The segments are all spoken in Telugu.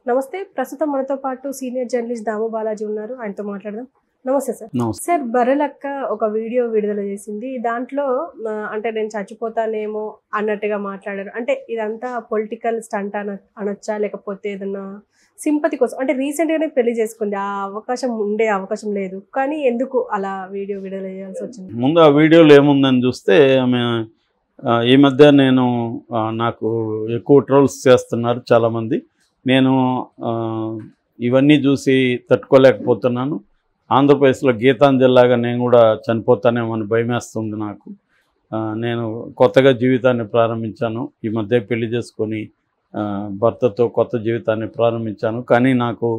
నమస్తే. ప్రస్తుతం మనతో పాటు సీనియర్ జర్నలిస్ట్ దాము బాలాజీ ఉన్నారు. ఆయనతో మాట్లాడదాం. నమస్తే సార్. నమస్తే. సార్, బర్రెలక్క ఒక వీడియో విడుదల చేసింది. దాంట్లో అంటే నేను చచ్చిపోతానేమో అన్నట్టుగా మాట్లాడారు. అంటే ఇదంతా పొలిటికల్ స్టంట్ అనొచ్చా, లేకపోతే ఏదన్నా సింపతి కోసం? అంటే రీసెంట్గానే పెళ్లి చేసుకుంది, ఆ అవకాశం ఉండే అవకాశం లేదు, కానీ ఎందుకు అలా వీడియో విడుదల చేయాల్సి వచ్చింది? ముందు ఆ వీడియోలో ఏముందని చూస్తే ఆమె ఈ మధ్య నాకు ఎక్కువ ట్రోల్స్ చేస్తున్నారు చాలామంది. నేను ఇవన్నీ చూసి తట్టుకోలేకపోతున్నాను. ఆంధ్రప్రదేశ్లో గీతాంజలిలాగా నేను కూడా చనిపోతానేమో అని భయమేస్తుంది నాకు. నేను కొత్తగా జీవితాన్ని ప్రారంభించాను. ఈ మధ్య పెళ్లి చేసుకొని భర్తతో కొత్త జీవితాన్ని ప్రారంభించాను. కానీ నాకు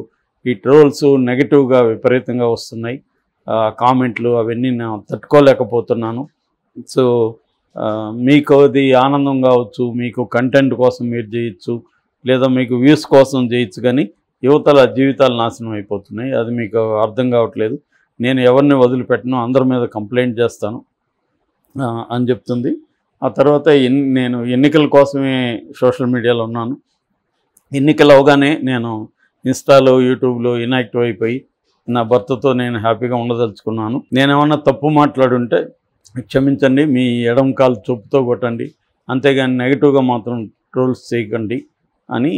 ఈ ట్రోల్స్ నెగిటివ్గా విపరీతంగా వస్తున్నాయి. కామెంట్లు అవన్నీ నేను తట్టుకోలేకపోతున్నాను. సో మీకు అది ఆనందం కావచ్చు, మీకు కంటెంట్ కోసం మీరు చేయొచ్చు, లేదా మీకు వ్యూస్ కోసం చేయొచ్చు, కానీ యువతల జీవితాలు నాశనం అయిపోతున్నాయి. అది మీకు అర్థం కావట్లేదు. నేను ఎవరిని వదిలిపెట్టను, అందరి మీద కంప్లైంట్ చేస్తాను అని చెప్తుంది. ఆ తర్వాత నేను ఎన్నికల కోసమే సోషల్ మీడియాలో ఉన్నాను. ఎన్నికలు అవగానే నేను ఇన్స్టాలో యూట్యూబ్లో ఇన్యాక్టివ్ అయిపోయి నా భర్తతో నేను హ్యాపీగా ఉండదలుచుకున్నాను. నేనేమన్నా తప్పు మాట్లాడుంటే క్షమించండి, మీ ఎడమ కాలు చూపుతో కొట్టండి, అంతేగాని నెగిటివ్గా మాత్రం ట్రోల్స్ చేయకండి అని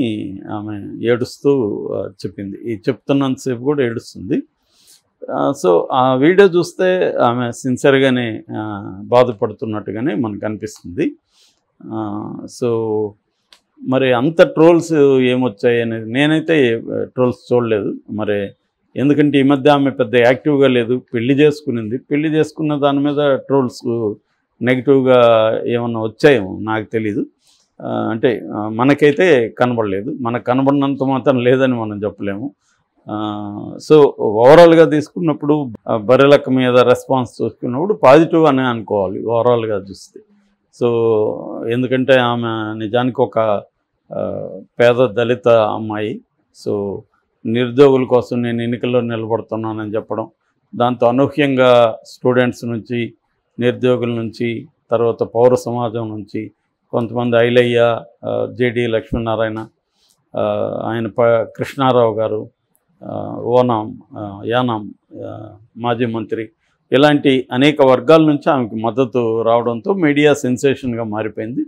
ఆమె ఏడుస్తూ చెప్పింది. ఈ చెప్తున్నంతసేపు కూడా ఏడుస్తుంది. సో ఆ వీడియో చూస్తే ఆమె సిన్సియర్గానే బాధపడుతున్నట్టుగానే మనకు అనిపిస్తుంది. సో మరి అంత ట్రోల్స్ ఏమొచ్చాయి అనేది నేనైతే ట్రోల్స్ చూడలేదు. మరి ఎందుకంటే ఈ మధ్య ఆమె పెద్ద యాక్టివ్గా లేదు, పెళ్లి చేసుకునింది. పెళ్లి చేసుకున్న దాని మీద ట్రోల్స్ నెగిటివ్గా ఏమన్నా వచ్చాయేమో నాకు తెలీదు. అంటే మనకైతే కనబడలేదు. మనకు కనబడినంత మాత్రం లేదని మనం చెప్పలేము. సో ఓవరాల్గా తీసుకున్నప్పుడు బర్రెలక్క మీద రెస్పాన్స్ చూసుకున్నప్పుడు పాజిటివ్ అనే అనుకోవాలి ఓవరాల్గా చూస్తే. సో ఎందుకంటే ఆమె నిజానికి ఒక పేద దళిత అమ్మాయి. సో నిరుద్యోగుల కోసం నేను ఎన్నికల్లో నిలబడుతున్నానని చెప్పడం, దాంతో అనూహ్యంగా స్టూడెంట్స్ నుంచి, నిరుద్యోగుల నుంచి, తర్వాత పౌర సమాజం నుంచి కొంతమంది ఐలయ్య, జేడి లక్ష్మీనారాయణ, ఆయన కృష్ణారావు గారు, యానాం మాజీ మంత్రి, ఇలాంటి అనేక వర్గాల నుంచి ఆమెకు మద్దతు రావడంతో మీడియా సెన్సేషన్గా మారిపోయింది.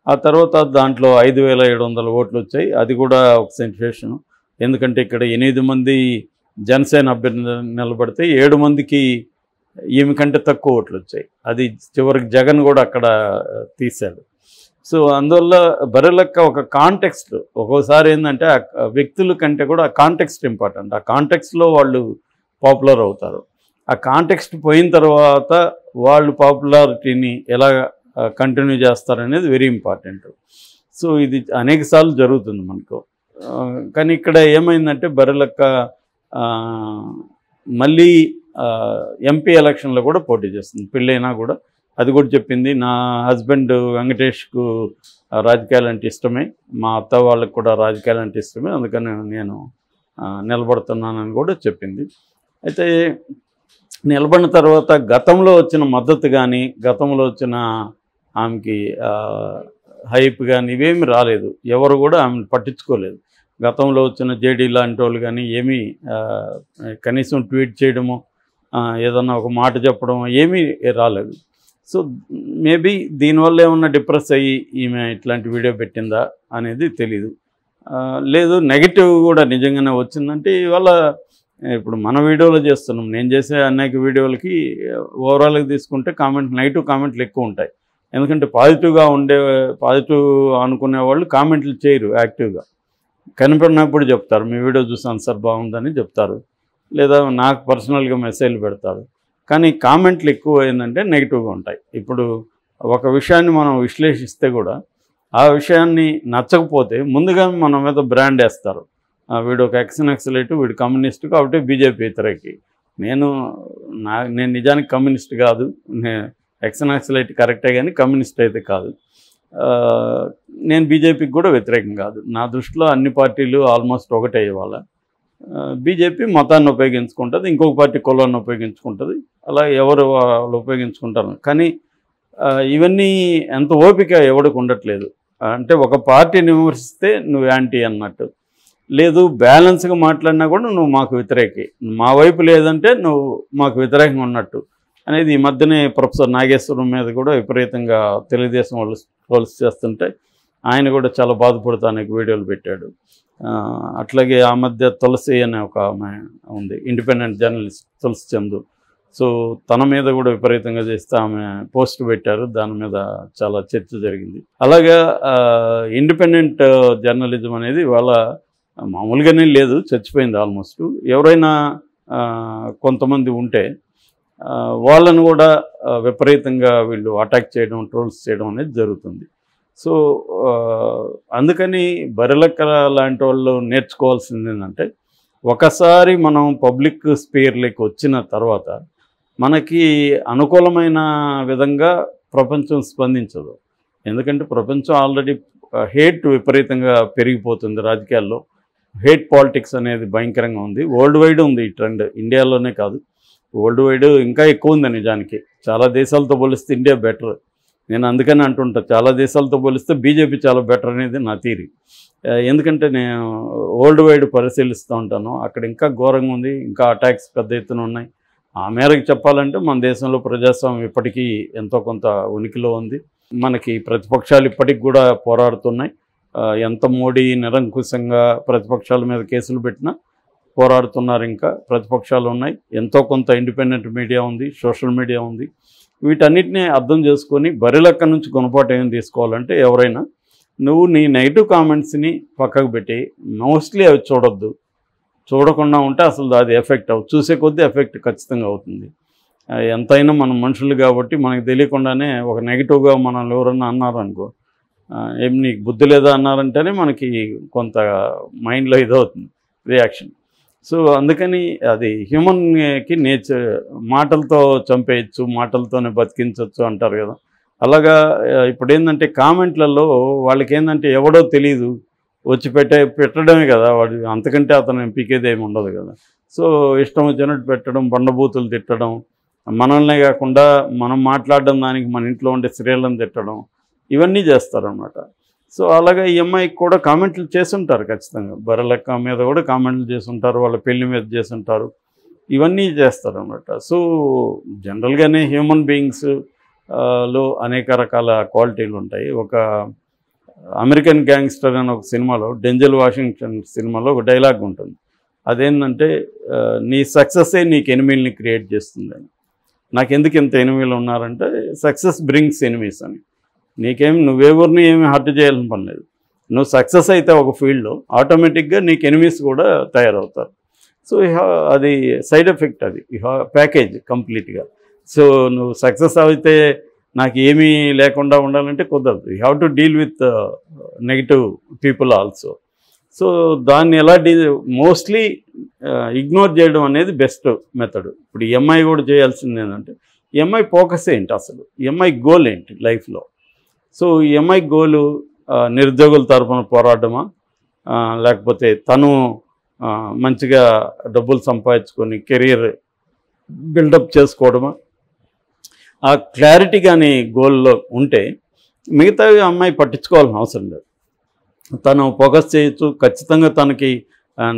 ఆ తర్వాత దాంట్లో 5,700 ఓట్లు వచ్చాయి. అది కూడా ఒక సెన్సేషను. ఎందుకంటే ఇక్కడ 8 మంది జనసేన అభ్యర్థి నిలబడితే 7 మందికి ఈమె కంటే తక్కువ ఓట్లు వచ్చాయి. అది చివరికి జగన్ కూడా అక్కడ తీశాడు. సో అందువల్ల బర్రెలక్క ఒక కాంటెక్స్ట్, ఒక్కోసారి ఏంటంటే ఆ వ్యక్తుల కంటే కూడా ఆ కాంటెక్స్ట్ ఇంపార్టెంట్. ఆ కాంటెక్స్ట్లో వాళ్ళు పాపులర్ అవుతారు. ఆ కాంటెక్స్ట్ పోయిన తర్వాత వాళ్ళు పాపులారిటీని ఎలా కంటిన్యూ చేస్తారనేది వెరీ ఇంపార్టెంట్. సో ఇది అనేకసార్లు జరుగుతుంది మనకు. కానీ ఇక్కడ ఏమైందంటే బర్రెలక్క మళ్ళీ ఎంపీ ఎలక్షన్లో కూడా పోటీ చేస్తుంది. పెళ్ళైనా కూడా అది కూడా చెప్పింది. నా హస్బెండ్ వెంకటేష్కు రాజకీయాలు అంటే ఇష్టమే, మా అత్త వాళ్ళకు కూడా రాజకీయాలు అంటే ఇష్టమే, అందుకని నేను నిలబడుతున్నానని కూడా చెప్పింది. అయితే నిలబడిన తర్వాత గతంలో వచ్చిన మద్దతు కానీ, గతంలో వచ్చిన ఆమెకి హైప్ కానీ ఇవేమి రాలేదు. ఎవరు కూడా ఆమెను పట్టించుకోలేదు. గతంలో వచ్చిన జేడీ లాంటి వాళ్ళు కానీ ఏమీ కనీసం ట్వీట్ చేయడము, ఏదన్నా ఒక మాట చెప్పడం ఏమీ రాలేదు. సో మేబీ దీనివల్ల ఏమన్నా డిప్రెస్ అయ్యి ఈమె ఇట్లాంటి వీడియో పెట్టిందా అనేది తెలీదు. లేదు నెగిటివ్ కూడా నిజంగానే వచ్చిందంటే ఇవాళ ఇప్పుడు మన వీడియోలో చేస్తున్నాం, నేను చేసే అనేక వీడియోలకి ఓవరాల్గా తీసుకుంటే నెగిటివ్ కామెంట్లు ఎక్కువ ఉంటాయి. ఎందుకంటే పాజిటివ్ అనుకునే వాళ్ళు కామెంట్లు చేయరు యాక్టివ్గా. కనిపడినప్పుడు చెప్తారు, మీ వీడియో చూసాను సార్ బాగుందని చెప్తారు, లేదా నాకు పర్సనల్గా మెసేజ్లు పెడతారు. కానీ కామెంట్లు ఎక్కువ ఏంటంటే నెగిటివ్గా ఉంటాయి. ఇప్పుడు ఒక విషయాన్ని మనం విశ్లేషిస్తే కూడా ఆ విషయాన్ని నచ్చకపోతే ముందుగా మన మీద బ్రాండ్ వేస్తారు. వీడు ఒక ఎక్స్-నక్సలైట్, వీడు కమ్యూనిస్ట్ కాబట్టి బీజేపీ వ్యతిరేకి. నేను నిజానికి కమ్యూనిస్ట్ కాదు, ఎక్స్-నక్సలైట్ కరెక్టే కానీ కమ్యూనిస్ట్ అయితే కాదు. నేను బీజేపీకి కూడా వ్యతిరేకం కాదు. నా దృష్టిలో అన్ని పార్టీలు ఆల్మోస్ట్ ఒకటే. ఇవాళ బీజేపీ మతాన్ని ఉపయోగించుకుంటుంది, ఇంకొక పార్టీ కులాన్ని ఉపయోగించుకుంటుంది, అలా ఎవరు వాళ్ళు ఉపయోగించుకుంటారు. కానీ ఇవన్నీ ఎంత ఓపిక ఎవరికి ఉండట్లేదు. అంటే ఒక పార్టీని విమర్శిస్తే నువ్వు యాంటీ అన్నట్టు. లేదు బ్యాలెన్స్గా మాట్లాడినా కూడా నువ్వు మాకు వ్యతిరేకి, మా వైపు లేదంటే నువ్వు మాకు వ్యతిరేకంగా ఉన్నట్టు అనేది ఈ మధ్యనే ప్రొఫెసర్ నాగేశ్వరం మీద కూడా విపరీతంగా తెలుగుదేశం వాళ్ళు ట్రోల్స్ చేస్తుంటే ఆయన కూడా చాలా బాధపడుతూ అనేక వీడియోలు పెట్టాడు. అట్లాగే ఆ మధ్య తులసి అనే ఒక ఆమె ఉంది, ఇండిపెండెంట్ జర్నలిస్ట్ తులసి చందు. సో తన మీద కూడా విపరీతంగా చేస్తే ఆమె పోస్ట్ పెట్టారు, దాని మీద చాలా చర్చ జరిగింది. అలాగా ఇండిపెండెంట్ జర్నలిజం అనేది వాళ్ళ మామూలుగానే లేదు, చచ్చిపోయింది ఆల్మోస్ట్. ఎవరైనా కొంతమంది ఉంటే వాళ్ళను కూడా విపరీతంగా వీళ్ళు అటాక్ చేయడం, ట్రోల్స్ చేయడం అనేది జరుగుతుంది. సో అందుకని బరిలెక్క లాంటి వాళ్ళు నేర్చుకోవాల్సింది ఏంటంటే, ఒకసారి మనం పబ్లిక్ స్పేర్లోకి వచ్చిన తర్వాత మనకి అనుకూలమైన విధంగా ప్రపంచం స్పందించదు. ఎందుకంటే ప్రపంచం ఆల్రెడీ హేట్ విపరీతంగా పెరిగిపోతుంది, రాజకీయాల్లో హేట్ పాలిటిక్స్ అనేది భయంకరంగా ఉంది. వరల్డ్ వైడ్ ఉంది ఈ ట్రెండ్, ఇండియాలోనే కాదు, వరల్డ్ వైడ్ ఇంకా ఎక్కువ ఉంది. నిజానికి చాలా దేశాలతో పోలిస్తే ఇండియా బెటర్. నేను అందుకని అంటుంటా, చాలా దేశాలతో పోలిస్తే బీజేపీ చాలా బెటర్ అనేది నా థియరీ. ఎందుకంటే నేను వరల్డ్ వైడ్ పరిశీలిస్తూ ఉంటాను, అక్కడ ఇంకా ఘోరంగా ఉంది, ఇంకా అటాక్స్ పెద్ద ఎత్తున ఉన్నాయి. ఆ మేరకు చెప్పాలంటే మన దేశంలో ప్రజాస్వామ్యం ఇప్పటికీ ఎంతో కొంత ఉనికిలో ఉంది. మనకి ప్రతిపక్షాలు ఇప్పటికి కూడా పోరాడుతున్నాయి. ఎంత మోడీ నిరంకుశంగా ప్రతిపక్షాల మీద కేసులు పెట్టినా పోరాడుతున్నారు, ఇంకా ప్రతిపక్షాలు ఉన్నాయి. ఎంతో కొంత ఇండిపెండెంట్ మీడియా ఉంది, సోషల్ మీడియా ఉంది. వీటన్నిటినీ అర్థం చేసుకొని బరిలెక్క నుంచి గుణపాఠం ఏం తీసుకోవాలంటే, ఎవరైనా నువ్వు నీ నెగిటివ్ కామెంట్స్ని పక్కకు పెట్టి మోస్ట్లీ అవి చూడొద్దు. చూడకుండా ఉంటే అసలు అది ఎఫెక్ట్ చూసే కొద్దీ ఎఫెక్ట్ ఖచ్చితంగా అవుతుంది. ఎంతైనా మనం మనుషులు కాబట్టి మనకు తెలియకుండానే ఒక నెగిటివ్గా మనల్ని ఎవరన్నా అన్నారనుకో, ఏం నీకు బుద్ధి లేదా అన్నారంటేనే మనకి కొంత మైండ్లో ఇదవుతుంది రియాక్షన్. సో అందుకని అది హ్యూమన్కి నేచర్, మాటలతో చంపేయచ్చు, మాటలతోనే బతికించవచ్చు అంటారు కదా. అలాగా ఇప్పుడు ఏంటంటే కామెంట్లలో వాళ్ళకి ఏంటంటే ఎవడో తెలియదు వచ్చి పెట్టడమే కదా, వాడు అంతకంటే అతను పీకేది ఏమి ఉండదు కదా. సో ఇష్టం వచ్చినట్టు పెట్టడం, బండబూతులు తిట్టడం, మనల్నే కాకుండా మనం మాట్లాడడం దానికి మన ఇంట్లో ఉండే స్త్రీలను తిట్టడం, ఇవన్నీ చేస్తారన్నమాట. సో అలాగే ఈ అమ్మాయికి కూడా కామెంట్లు చేస్తుంటారు ఖచ్చితంగా, బరిలెక్క మీద కూడా కామెంట్లు చేస్తుంటారు, వాళ్ళ పెళ్లి మీద చేస్తుంటారు, ఇవన్నీ చేస్తారన్నమాట. సో జనరల్గానే హ్యూమన్ బీయింగ్స్ లో అనేక రకాల క్వాలిటీలు ఉంటాయి. ఒక అమెరికన్ గ్యాంగ్స్టర్ అనే ఒక సినిమాలో, డెంజల్ వాషింగ్టన్ సినిమాలో ఒక డైలాగ్ ఉంటుంది. అదేంటంటే, నీ సక్సెస్సే నీకు ఎనిమీలని క్రియేట్ చేస్తుందని. నాకెందుకు ఇంత ఎనిమీలు ఉన్నారంటే, సక్సెస్ బ్రింగ్స్ ఎనిమీస్ అని. నువ్వెవరిని ఏమి హర్ట్ చేయాలని పని లేదు. నువ్వు సక్సెస్ అయితే ఒక ఫీల్డ్లో ఆటోమేటిక్గా నీకు ఎనిమీస్ కూడా తయారవుతారు. సో అది సైడ్ ఎఫెక్ట్, అది ప్యాకేజ్ కంప్లీట్గా. సో నువ్వు సక్సెస్ అయితే నాకు ఏమీ లేకుండా ఉండాలంటే కుదరదు. You have to deal with negative people also. So దాన్ని ఎలా మోస్ట్లీ ఇగ్నోర్ చేయడం అనేది బెస్ట్ మెథడ్. ఇప్పుడు ఎంఐ కూడా చేయాల్సింది ఏంటంటే, ఎంఐ ఫోకస్ ఏంటి, అసలు ఎంఐ గోల్ ఏంటి లైఫ్లో. సో ఎంఐ గోలు నిరుద్యోగుల తరఫున పోరాడమా, లేకపోతే తను మంచిగా డబ్బులు సంపాదించుకొని కెరీర్ బిల్డప్ చేసుకోవడమా, ఆ క్లారిటీ కానీ గోల్లో ఉంటే మిగతావి అమ్మాయి పట్టించుకోవాల్సిన అవసరం లేదు. తను ఫోకస్ చేయొచ్చు. ఖచ్చితంగా తనకి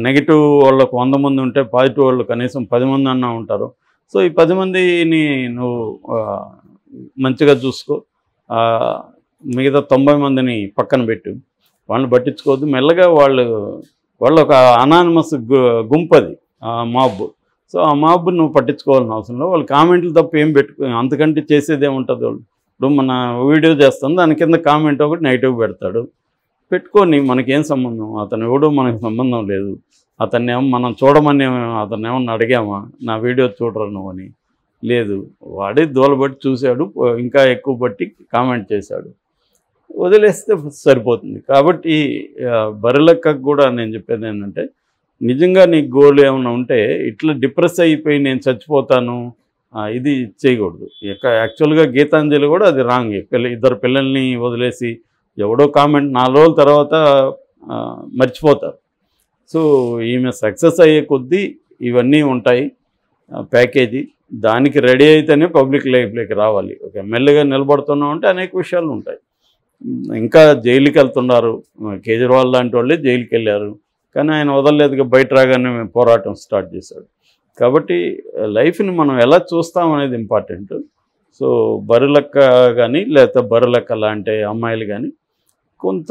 నెగిటివ్ వాళ్ళకు 100 మంది ఉంటే పాజిటివ్ వాళ్ళు కనీసం 10 మంది అన్నా ఉంటారు. సో ఈ 10 మందిని నువ్వు మంచిగా చూసుకో, మిగతా 90 మందిని పక్కన పెట్టు, వాళ్ళని పట్టించుకోవద్దు. మెల్లగా వాళ్ళు ఒక అనానిమస్ గుంపది, మాబ్. సో ఆ మాబ్ నువ్వు పట్టించుకోవాల్సిన అవసరం లేదు. వాళ్ళు కామెంట్లు తప్ప ఏం అంతకంటే చేసేది ఏముంటుంది. వాళ్ళు ఇప్పుడు మన వీడియో చేస్తాం, దాని కింద కామెంట్ ఒకటి నెగిటివ్ పెడతాడు, పెట్టుకొని మనకేం సంబంధం, అతను ఎవడో మనకు సంబంధం లేదు. అతన్ని మనం చూడమని అతన్ని ఏమన్నా అడిగామా, నా వీడియో చూడరు నువ్వు అని లేదు. వాడే దూలబట్టి చూశాడు, ఇంకా ఎక్కువ బట్టి కామెంట్ చేశాడు, వదిలేస్తే సరిపోతుంది. కాబట్టి బరిలెక్కకు కూడా నేను చెప్పేది ఏంటంటే, నిజంగా నీకు గోల్ ఏమైనా ఉంటే ఇట్లా డిప్రెస్ అయిపోయి నేను చచ్చిపోతాను ఇది చేయకూడదు. యాక్చువల్గా గీతాంజలి కూడా అది రాంగ్. ఇద్దరు పిల్లల్ని వదిలేసి ఎవడో కామెంట్ 4 రోజుల తర్వాత మర్చిపోతారు. సో ఈమె సక్సెస్ అయ్యే కొద్దీ ఇవన్నీ ఉంటాయి ప్యాకేజీ. దానికి రెడీ అయితేనే పబ్లిక్ లైఫ్లోకి రావాలి. ఒక ఎమ్మెల్యేగా నిలబడుతున్నాం అంటే అనేక విషయాలు ఉంటాయి. ఇంకా జైలుకి వెళ్తున్నారు, కేజ్రీవాల్ లాంటి వాళ్ళే జైలుకి వెళ్ళారు, కానీ ఆయన వదలలేదుగా, బయట రాగానే పోరాటం స్టార్ట్ చేశాడు. కాబట్టి లైఫ్ని మనం ఎలా చూస్తాం అనేది ఇంపార్టెంట్. సో బరులెక్క కానీ లేకపోతే బరులెక్క లాంటి అమ్మాయిలు కానీ కొంత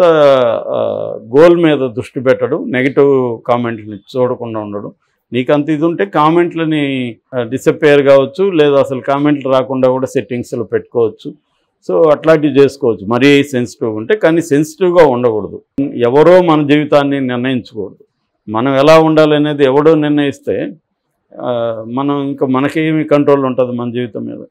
గోల్ మీద దృష్టి పెట్టడం, నెగిటివ్ కామెంట్ని చూడకుండా ఉండడం. నీకు అంత ఇది ఉంటే కామెంట్లని డిసప్పేర్ కావచ్చు, లేదా అసలు కామెంట్లు రాకుండా కూడా సెట్టింగ్స్లో పెట్టుకోవచ్చు. సో అట్లాంటివి చేసుకోవచ్చు మరీ సెన్సిటివ్గా ఉంటే. కానీ సెన్సిటివ్గా ఉండకూడదు. ఎవరో మన జీవితాన్ని నిర్ణయించకూడదు. మనం ఎలా ఉండాలనేది ఎవడో నిర్ణయిస్తే మనం ఇంకా మనకేమి కంట్రోల్ ఉంటుంది మన జీవితం మీద.